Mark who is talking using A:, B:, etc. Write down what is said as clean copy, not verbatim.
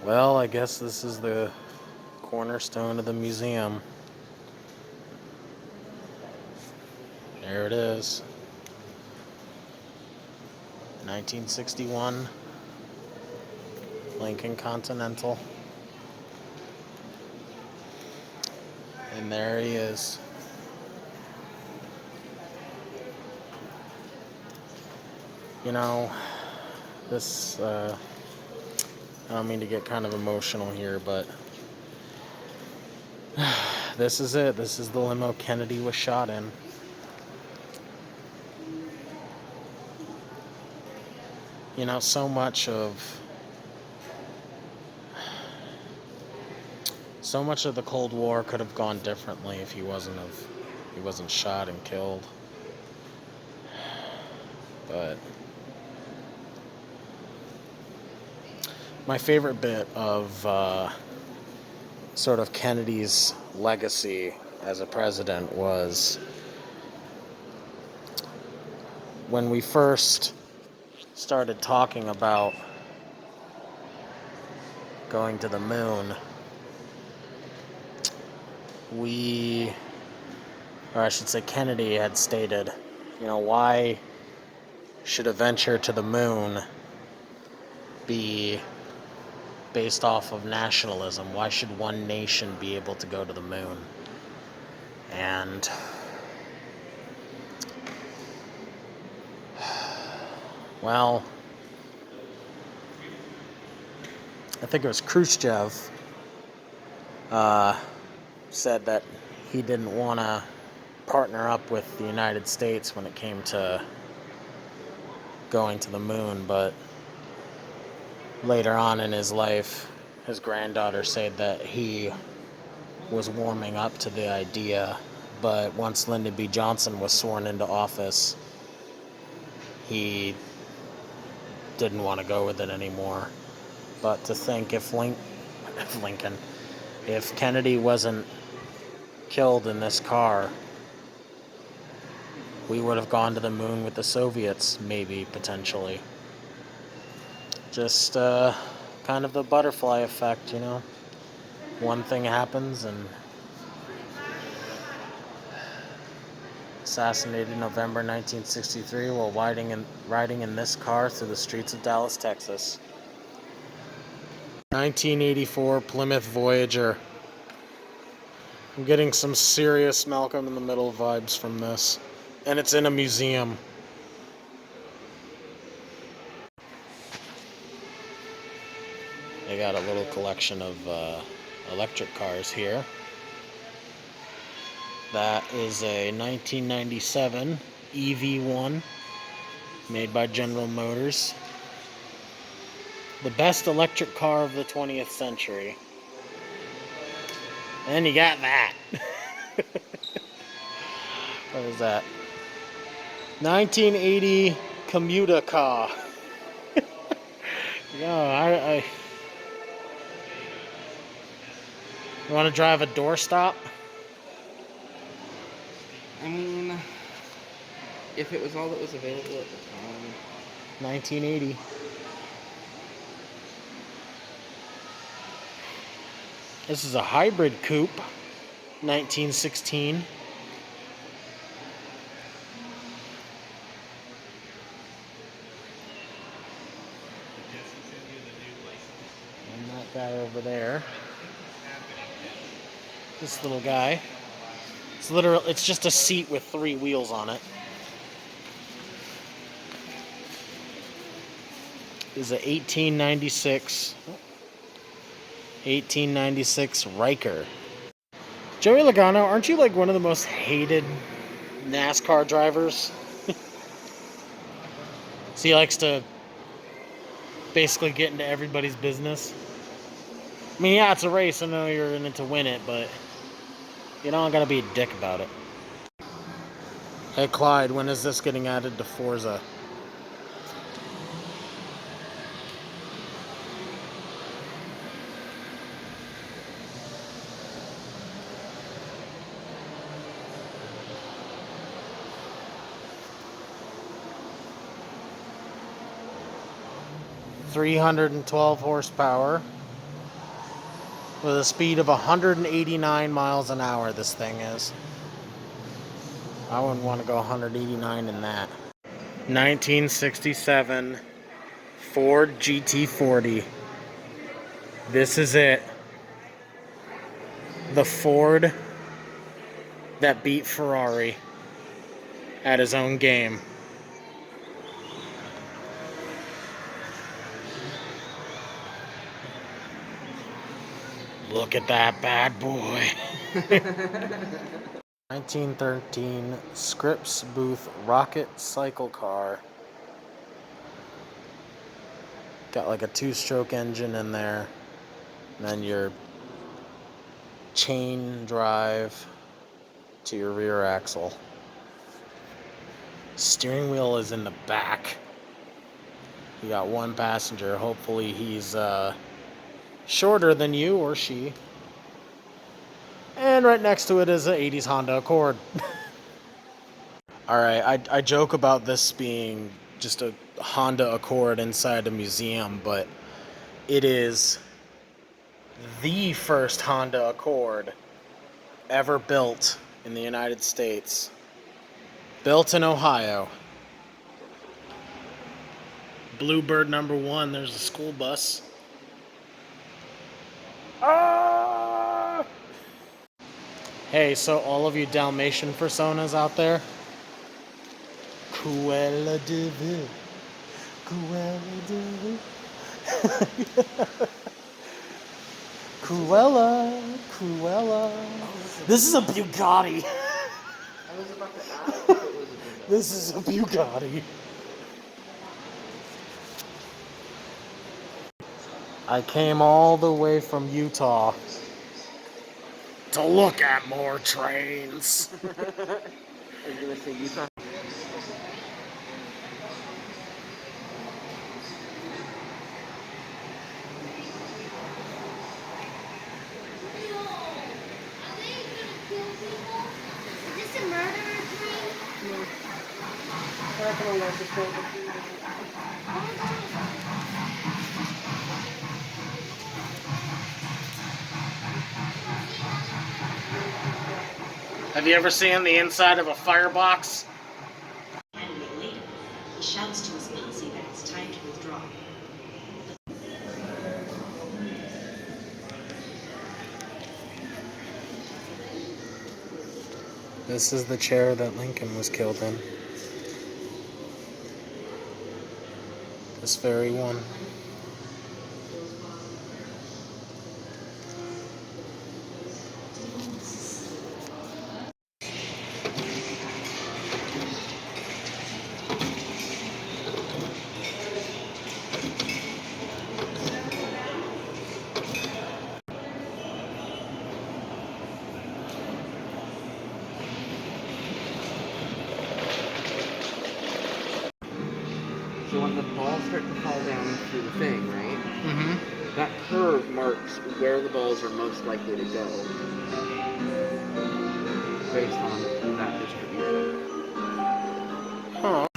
A: Well, I guess this is the cornerstone of the museum. There it is. 1961 Lincoln Continental. And there he is. You know, this, I don't mean to get kind of emotional here, but this is it. This is the limo Kennedy was shot in. You know, so much of the Cold War could have gone differently if he wasn't shot and killed. But my favorite bit of sort of Kennedy's legacy as a president was when we first started talking about going to the moon. Kennedy had stated, why should a venture to the moon be based off of nationalism? Why should one nation be able to go to the moon? And well, I think it was Khrushchev said that he didn't want to partner up with the United States when it came to going to the moon, but later on in his life, his granddaughter said that he was warming up to the idea, but once Lyndon B. Johnson was sworn into office, he didn't want to go with it anymore. But to think if Kennedy wasn't killed in this car, we would have gone to the moon with the Soviets, maybe, potentially. Just kind of the butterfly effect, One thing happens, and assassinated November 1963 while riding in this car through the streets of Dallas, Texas. 1984 Plymouth Voyager. I'm getting some serious Malcolm in the Middle vibes from this. And it's in a museum. They got a little collection of electric cars here. That is a 1997 EV1 made by General Motors. The best electric car of the 20th century. And you got that. What is that? 1980 commuter car. You want to drive a doorstop?
B: I mean, if it was all that was available at the time.
A: 1980. This is a hybrid coupe, 1916. And that guy over there. This little guy. It's just a seat with 3 wheels on it. This is a 1896 Riker. Joey Logano, aren't you like one of the most hated NASCAR drivers? So he likes to basically get into everybody's business. I mean, yeah, it's a race. I know you're in it to win it, but you don't gotta be a dick about it. Hey, Clyde, when is this getting added to Forza? .312 horsepower. With a speed of 189 miles an hour, this thing is. I wouldn't want to go 189 in that. 1967 Ford Gt40. This is it. The Ford that beat Ferrari at his own game. Look at that bad boy. 1913 Scripps Booth Rocket Cycle Car. Got like a 2-stroke engine in there. And then your chain drive to your rear axle. Steering wheel is in the back. You got one passenger. Hopefully he's shorter than you or she. And right next to it is an 80s Honda Accord. Alright, I joke about this being just a Honda Accord inside a museum, but it is the first Honda Accord ever built in the United States. Built in Ohio. Bluebird number 1, there's a school bus. Ah! Hey, so all of you Dalmatian personas out there, Cruella de Vil. Cruella de Vil. Cruella. This is a Bugatti.
B: I was about to ask if it was a Bugatti.
A: This is a Bugatti. I came all the way from Utah to look at more trains.
B: I was gonna say Utah.
A: Have you ever seen the inside of a firebox?
C: And a bit later, he shouts to his posse that it's time to withdraw.
A: This is the chair that Lincoln was killed in. This very one.
B: So when the balls start to fall down through the thing, right?
A: Mm-hmm.
B: That curve marks where the balls are most likely to go based on that distribution.
A: Huh.